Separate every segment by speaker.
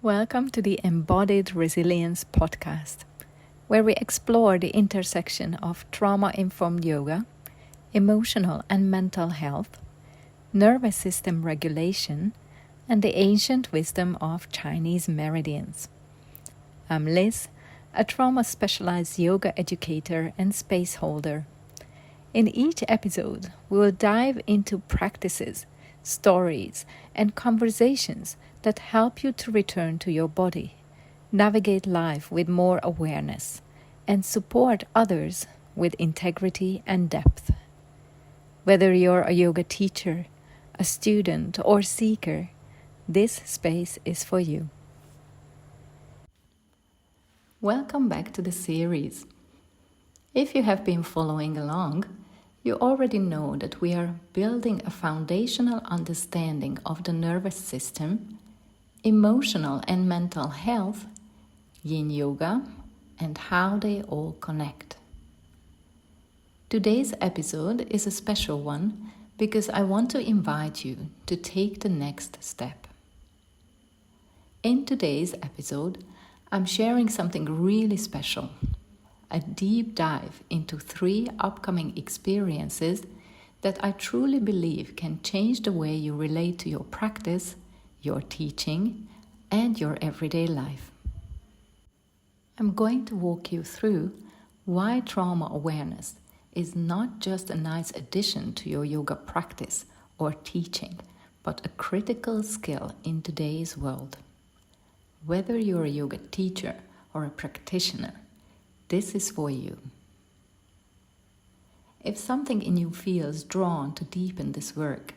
Speaker 1: Welcome to the Embodied Resilience podcast, where we explore the intersection of trauma-informed yoga, emotional and mental health, nervous system regulation, and the ancient wisdom of Chinese meridians. I'm Liz, a trauma-specialized yoga educator and space holder. In each episode, we will dive into practices, stories, and conversations that help you to return to your body, navigate life with more awareness, and support others with integrity and depth. Whether you're a yoga teacher, a student, or seeker, this space is for you. Welcome back to the series. If you have been following along, you already know that we are building a foundational understanding of the nervous system, emotional and mental health, yin yoga, and how they all connect. Today's episode is a special one because I want to invite you to take the next step. In today's episode, I'm sharing something really special. A deep dive into 3 upcoming experiences that I truly believe can change the way you relate to your practice, your teaching, and your everyday life. I'm going to walk you through why trauma awareness is not just a nice addition to your yoga practice or teaching, but a critical skill in today's world. Whether you're a yoga teacher or a practitioner, this is for you. If something in you feels drawn to deepen this work,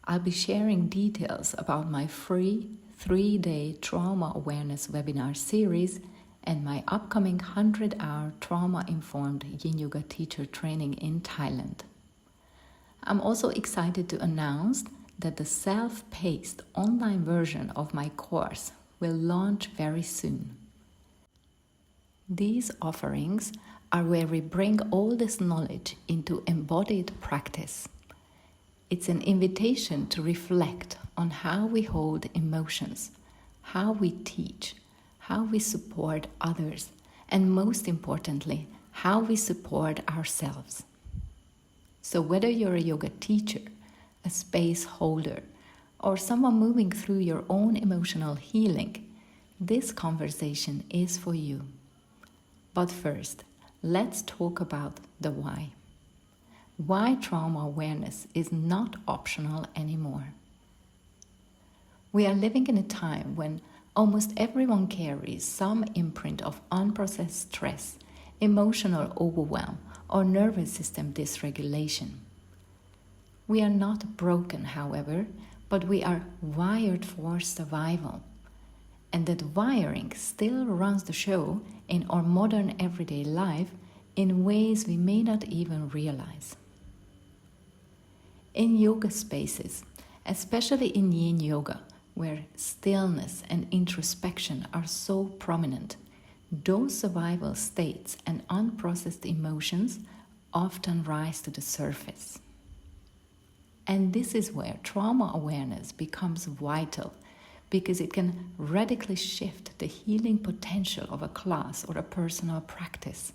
Speaker 1: I'll be sharing details about my free 3-day trauma awareness webinar series and my upcoming 100-hour trauma-informed yin yoga teacher training in Thailand. I'm also excited to announce that the self-paced online version of my course will launch very soon. These offerings are where we bring all this knowledge into embodied practice. It's an invitation to reflect on how we hold emotions, how we teach, how we support others, and most importantly, how we support ourselves. So whether you're a yoga teacher, a space holder, or someone moving through your own emotional healing, this conversation is for you. But first, let's talk about the why. Why trauma awareness is not optional anymore. We are living in a time when almost everyone carries some imprint of unprocessed stress, emotional overwhelm, or nervous system dysregulation. We are not broken, however, but we are wired for survival. And that wiring still runs the show in our modern everyday life in ways we may not even realize. In yoga spaces, especially in yin yoga, where stillness and introspection are so prominent, those survival states and unprocessed emotions often rise to the surface. And this is where trauma awareness becomes vital, because it can radically shift the healing potential of a class or a personal practice.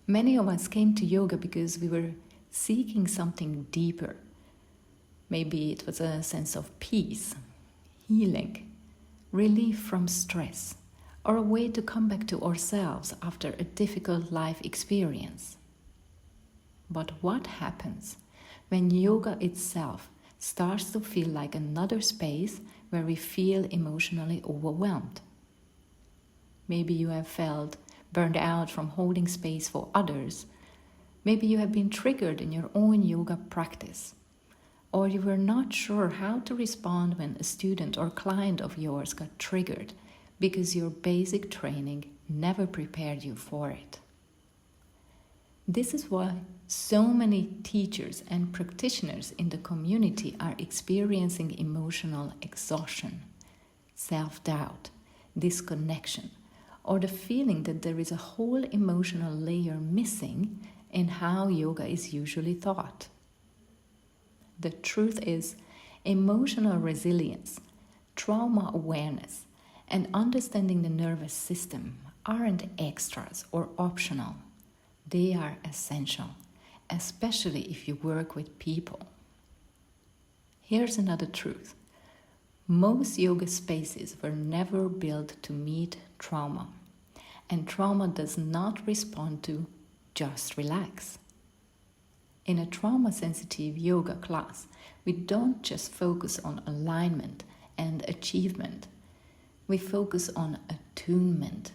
Speaker 1: Many of us came to yoga because we were seeking something deeper. Maybe it was a sense of peace, healing, relief from stress, or a way to come back to ourselves after a difficult life experience. But what happens when yoga itself starts to feel like another space where we feel emotionally overwhelmed? Maybe you have felt burned out from holding space for others. Maybe you have been triggered in your own yoga practice. Or you were not sure how to respond when a student or client of yours got triggered because your basic training never prepared you for it. This is why so many teachers and practitioners in the community are experiencing emotional exhaustion, self-doubt, disconnection, or the feeling that there is a whole emotional layer missing in how yoga is usually taught. The truth is, emotional resilience, trauma awareness, and understanding the nervous system aren't extras or optional. They are essential, especially if you work with people. Here's another truth. Most yoga spaces were never built to meet trauma, and trauma does not respond to just relax. In a trauma-sensitive yoga class, we don't just focus on alignment and achievement. We focus on attunement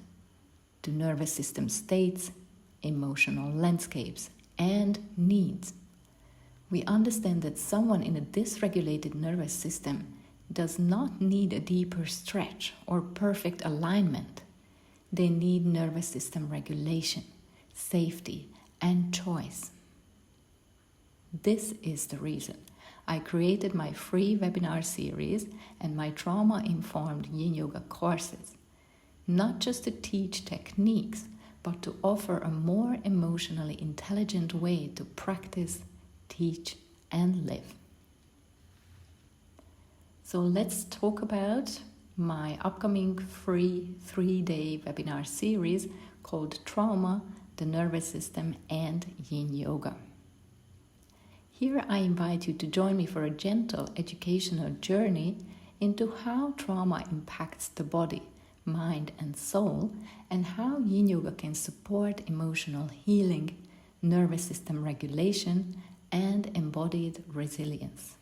Speaker 1: to nervous system states, emotional landscapes, and needs. We understand that someone in a dysregulated nervous system does not need a deeper stretch or perfect alignment. They need nervous system regulation, safety, and choice. This is the reason I created my free webinar series and my trauma-informed yin yoga courses, not just to teach techniques, but to offer a more emotionally intelligent way to practice, teach, and live. So let's talk about my upcoming free 3-day webinar series called Trauma, the Nervous System, and Yin Yoga. Here I invite you to join me for a gentle educational journey into how trauma impacts the body, mind, and soul, and how Yin Yoga can support emotional healing, nervous system regulation, and embodied resilience.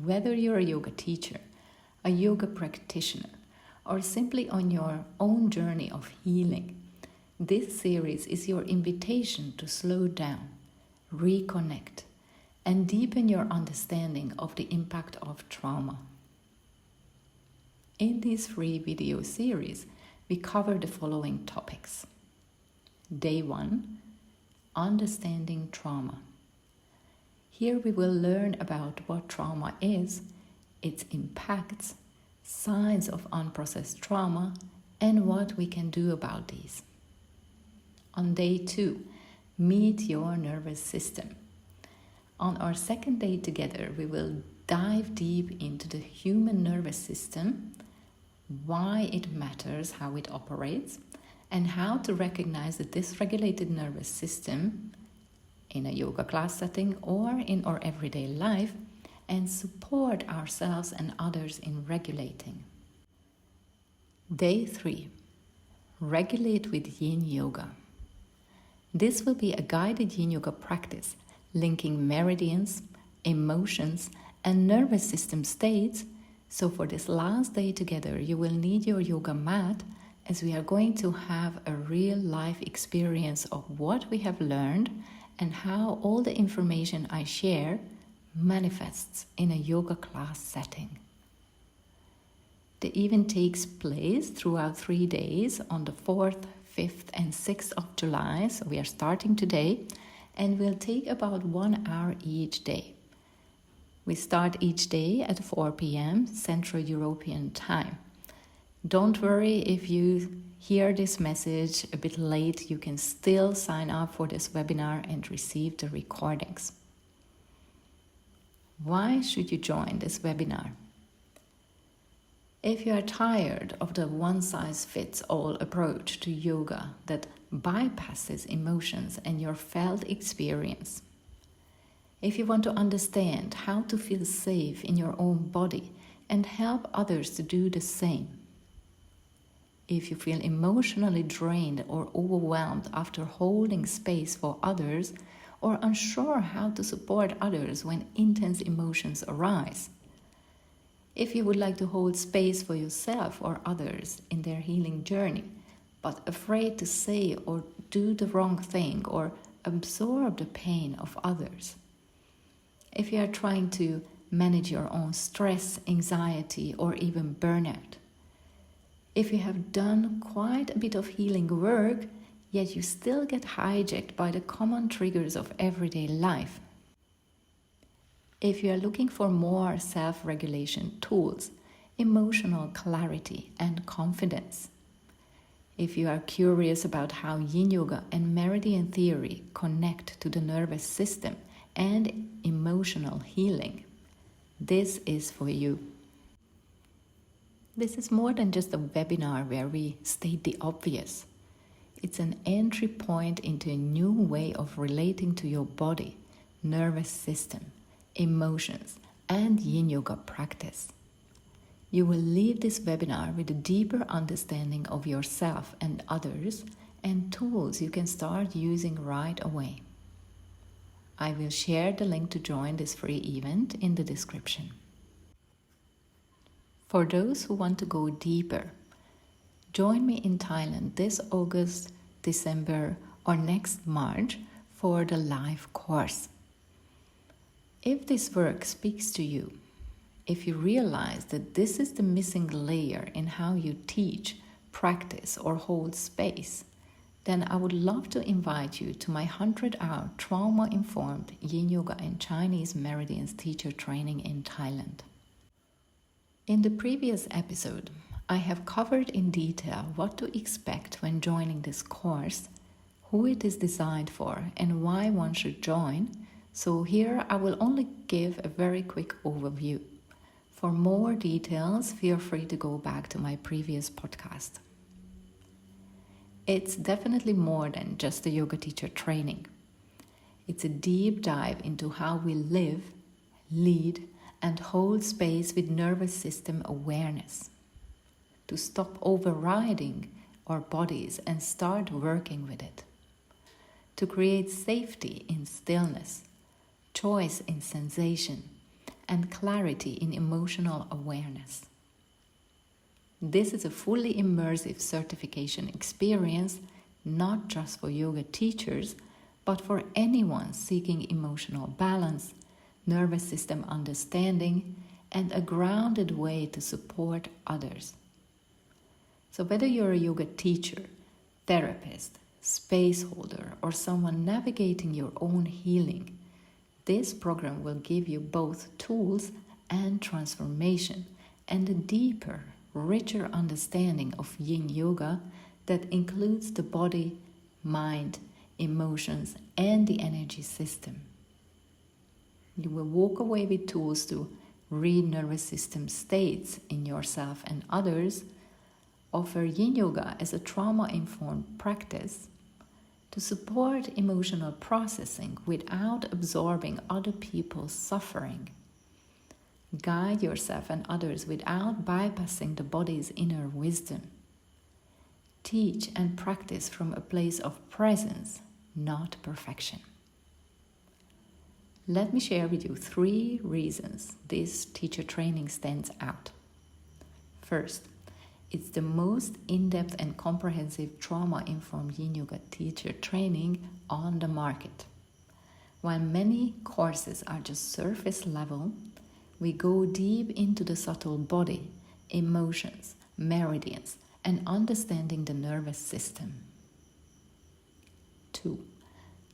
Speaker 1: Whether you're a yoga teacher, a yoga practitioner, or simply on your own journey of healing, this series is your invitation to slow down, reconnect, and deepen your understanding of the impact of trauma. In this free video series, we cover the following topics. Day 1, Understanding Trauma. Here we will learn about what trauma is, its impacts, signs of unprocessed trauma, and what we can do about these. On day 2, Meet your nervous system. On our second day together, we will dive deep into the human nervous system, why it matters, how it operates, and how to recognize the dysregulated nervous system in a yoga class setting or in our everyday life, and support ourselves and others in regulating. Day 3, Regulate with Yin Yoga. This will be a guided Yin Yoga practice linking meridians, emotions, and nervous system states. So for this last day together, you will need your yoga mat, as we are going to have a real life experience of what we have learned and how all the information I share manifests in a yoga class setting. The event takes place throughout 3 days on the 4th, 5th, and 6th of July, so we are starting today, and will take about 1 hour each day. We start each day at 4 p.m. Central European Time. Don't worry if you hear this message a bit late, you can still sign up for this webinar and receive the recordings. Why should you join this webinar? If you are tired of the one-size-fits-all approach to yoga that bypasses emotions and your felt experience, if you want to understand how to feel safe in your own body and help others to do the same, if you feel emotionally drained or overwhelmed after holding space for others, or unsure how to support others when intense emotions arise, if you would like to hold space for yourself or others in their healing journey, but afraid to say or do the wrong thing or absorb the pain of others, if you are trying to manage your own stress, anxiety, or even burnout, if you have done quite a bit of healing work, yet you still get hijacked by the common triggers of everyday life, if you are looking for more self-regulation tools, emotional clarity, and confidence, if you are curious about how Yin Yoga and Meridian theory connect to the nervous system and emotional healing, this is for you. This is more than just a webinar where we state the obvious. It's an entry point into a new way of relating to your body, nervous system, emotions, and Yin Yoga practice. You will leave this webinar with a deeper understanding of yourself and others and tools you can start using right away. I will share the link to join this free event in the description. For those who want to go deeper, join me in Thailand this August, December, or next March for the live course. If this work speaks to you, if you realize that this is the missing layer in how you teach, practice, or hold space, then I would love to invite you to my 100-hour trauma-informed Yin Yoga and Chinese Meridians teacher training in Thailand. In the previous episode, I have covered in detail what to expect when joining this course, who it is designed for, and why one should join, so here I will only give a very quick overview. For more details, feel free to go back to my previous podcast. It's definitely more than just a yoga teacher training. It's a deep dive into how we live, lead, and hold space with nervous system awareness. To stop overriding our bodies and start working with it. To create safety in stillness, choice in sensation, and clarity in emotional awareness. This is a fully immersive certification experience, not just for yoga teachers, but for anyone seeking emotional balance, nervous system understanding, and a grounded way to support others. So whether you're a yoga teacher, therapist, space holder, or someone navigating your own healing, this program will give you both tools and transformation and a deeper, richer understanding of Yin Yoga that includes the body, mind, emotions, and the energy system. You will walk away with tools to read nervous system states in yourself and others, offer Yin Yoga as a trauma-informed practice, to support emotional processing without absorbing other people's suffering, guide yourself and others without bypassing the body's inner wisdom, teach and practice from a place of presence, not perfection. Let me share with you 3 reasons this teacher training stands out. First, it's the most in-depth and comprehensive trauma-informed Yin Yoga teacher training on the market. While many courses are just surface level, we go deep into the subtle body, emotions, meridians, and understanding the nervous system. 2.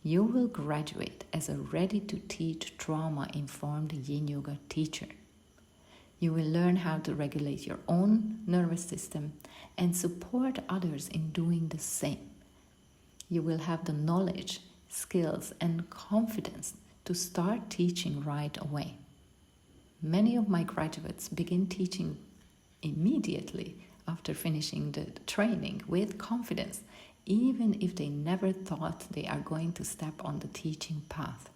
Speaker 1: You will graduate as a ready-to-teach trauma-informed Yin Yoga teacher. You will learn how to regulate your own nervous system and support others in doing the same. You will have the knowledge, skills, and confidence to start teaching right away. Many of my graduates begin teaching immediately after finishing the training with confidence, even if they never thought they are going to step on the teaching path.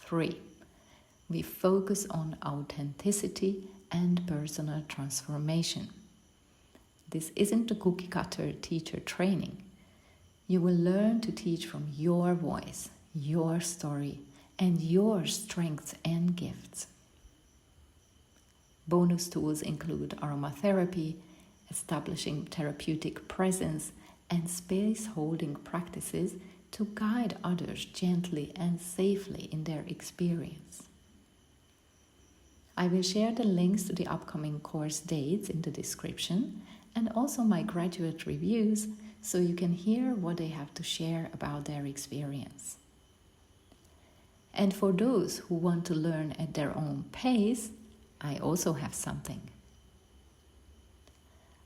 Speaker 1: 3. We focus on authenticity and personal transformation. This isn't a cookie-cutter teacher training. You will learn to teach from your voice, your story, and your strengths and gifts. Bonus tools include aromatherapy, establishing therapeutic presence, and space-holding practices to guide others gently and safely in their experience. I will share the links to the upcoming course dates in the description and also my graduate reviews so you can hear what they have to share about their experience. And for those who want to learn at their own pace, I also have something.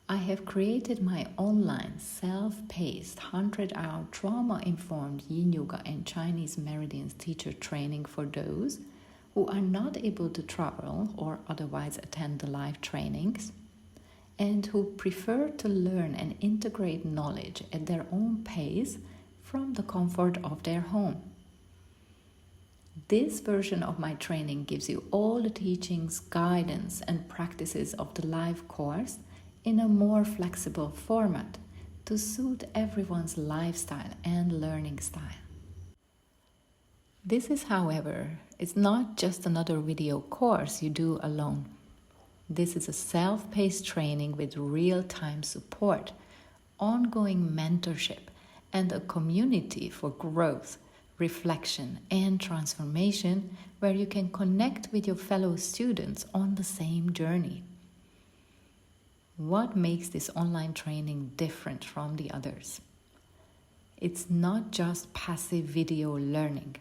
Speaker 1: I have created my online self-paced 100-hour trauma-informed Yin Yoga and Chinese Meridians teacher training for those who are not able to travel or otherwise attend the live trainings. and who prefer to learn and integrate knowledge at their own pace from the comfort of their home. This version of my training gives you all the teachings, guidance, and practices of the live course in a more flexible format to suit everyone's lifestyle and learning style. This is, however, it's not just another video course you do alone. This is a self-paced training with real-time support, ongoing mentorship, and a community for growth, reflection, and transformation where you can connect with your fellow students on the same journey. What makes this online training different from the others? It's not just passive video learning.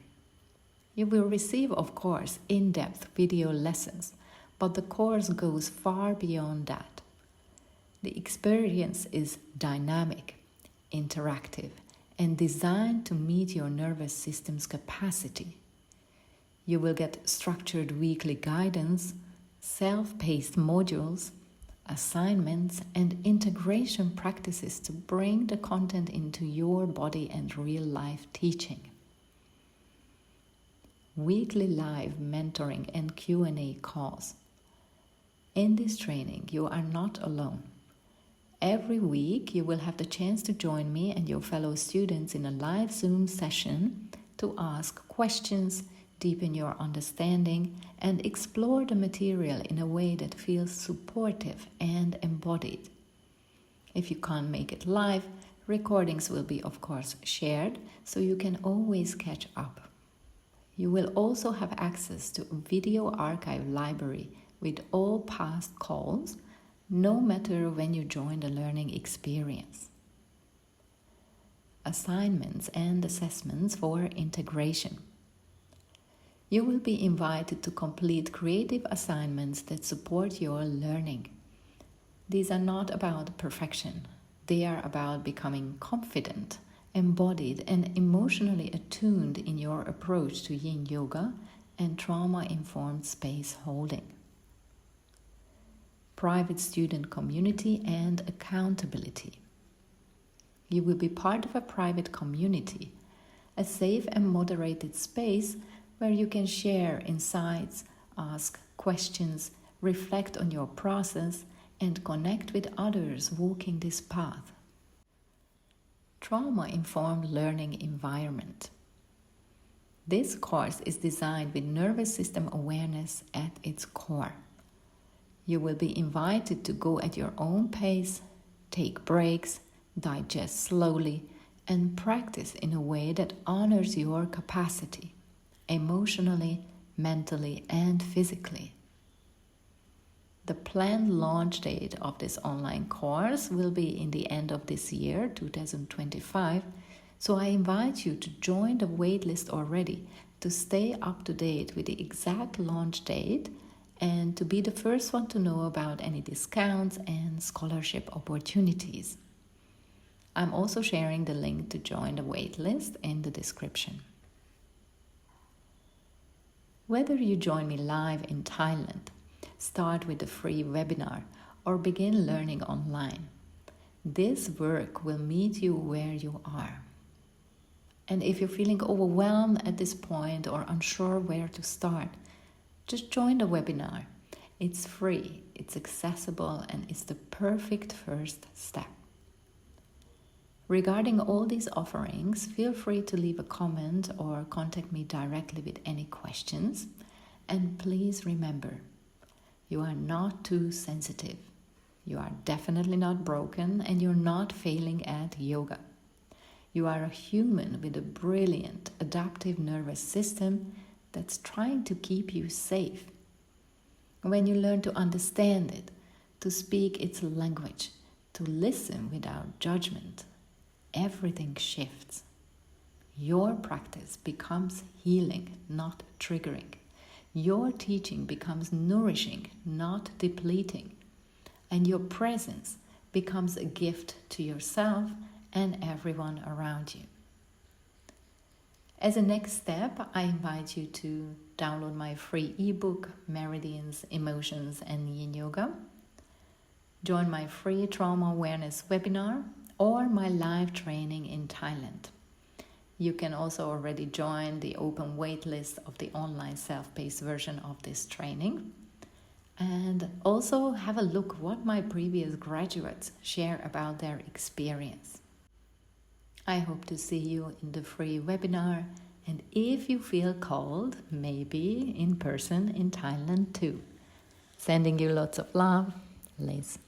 Speaker 1: You will receive, of course, in-depth video lessons, but the course goes far beyond that. The experience is dynamic, interactive, and designed to meet your nervous system's capacity. You will get structured weekly guidance, self-paced modules, assignments, and integration practices to bring the content into your body and real-life teaching. Weekly live mentoring and Q&A calls. In this training, you are not alone. Every week, you will have the chance to join me and your fellow students in a live Zoom session to ask questions, deepen your understanding, and explore the material in a way that feels supportive and embodied. If you can't make it live, recordings will be, of course, shared, so you can always catch up. You will also have access to a video archive library with all past calls, no matter when you join the learning experience. Assignments and assessments for integration. You will be invited to complete creative assignments that support your learning. These are not about perfection. They are about becoming confident, embodied, and emotionally attuned in your approach to yin yoga and trauma-informed space holding. Private student community and accountability. You will be part of a private community, a safe and moderated space where you can share insights, ask questions, reflect on your process, and connect with others walking this path. Trauma-informed learning environment. This course is designed with nervous system awareness at its core. You will be invited to go at your own pace, take breaks, digest slowly, and practice in a way that honors your capacity, emotionally, mentally, and physically. The planned launch date of this online course will be in the end of this year, 2025, so I invite you to join the waitlist already to stay up to date with the exact launch date and to be the first one to know about any discounts and scholarship opportunities. I'm also sharing the link to join the waitlist in the description. Whether you join me live in Thailand, start with a free webinar, or begin learning online, this work will meet you where you are. And if you're feeling overwhelmed at this point or unsure where to start, just join the webinar. It's free, it's accessible, and it's the perfect first step. Regarding all these offerings, feel free to leave a comment or contact me directly with any questions. And please remember, you are not too sensitive. You are definitely not broken, and you're not failing at yoga. You are a human with a brilliant adaptive nervous system that's trying to keep you safe. When you learn to understand it, to speak its language, to listen without judgment, everything shifts. Your practice becomes healing, not triggering. Your teaching becomes nourishing, not depleting. And your presence becomes a gift to yourself and everyone around you. As a next step, I invite you to download my free ebook, Meridians, Emotions, and Yin Yoga. Join my free trauma awareness webinar or my live training in Thailand. You can also already join the open waitlist of the online self-paced version of this training. And also have a look what my previous graduates share about their experience. I hope to see you in the free webinar, and if you feel called, maybe in person in Thailand too. Sending you lots of love, Liz.